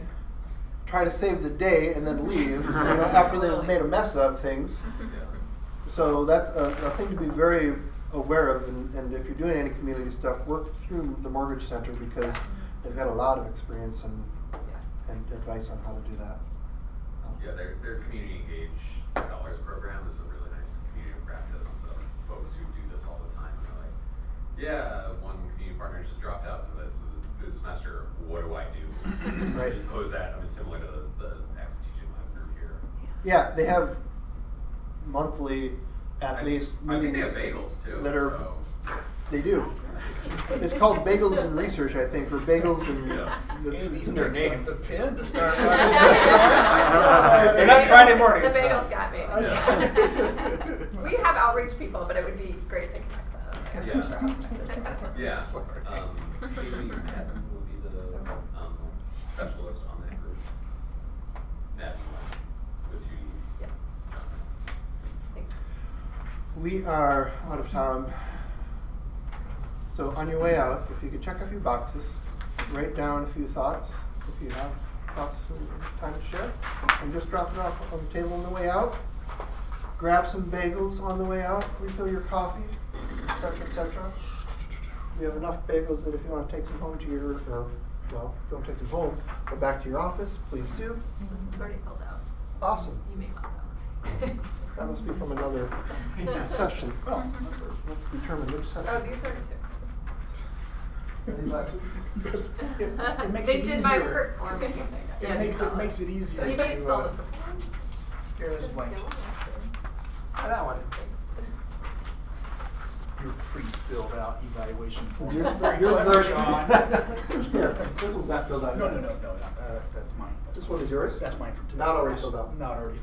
try to save the day, and then leave after they've made a mess of things. Yeah. So that's a thing to be very aware of, and if you're doing any community stuff, work through the Mortgage Center because they've got a lot of experience and advice on how to do that. Yeah, their community engaged scholars program is a really nice community practice. The folks who do this all the time are like, yeah, one community partner just dropped out through the semester. What do I do? Right. Just pose that. I mean, similar to the active teaching lab group here. Yeah, they have monthly, at least, I think meetings they have bagels too. that are. So. They do. It's called Bagels and Research, I think, or Bagels and Yeah. it's in their name. The pen to start. They're not Friday mornings. The bagels got me. Yeah. We have outreach people, but it would be great to connect them. I'm Yeah. sure I'll connect them. Yeah. Sorry. Amy Madden will be the specialist on that group. Madden with 2 E's. Yeah. Thanks. We are out of time. So on your way out, if you could check a few boxes, write down a few thoughts, if you have thoughts and time to share, and just drop it off on the table on the way out. Grab some bagels on the way out, refill your coffee, etc., etc. We have enough bagels that if you want to take some home to your, or well, if you want to take them home, go back to your office, please do. This one's already filled out. Awesome. You may want that one. That must be from another session. Oh, Let's determine which session. Oh, these are two. Any lessons? It makes They it did my easier. work for me. It makes it easier You may to, spell the performance. here, this is blank. That one. Your pre-filled out evaluation form. Yours- Very yours clever, is John. Here, this one's not filled out No, yet. no, no, no, that's mine. This one is yours? That's mine from today. Not already filled out. Not already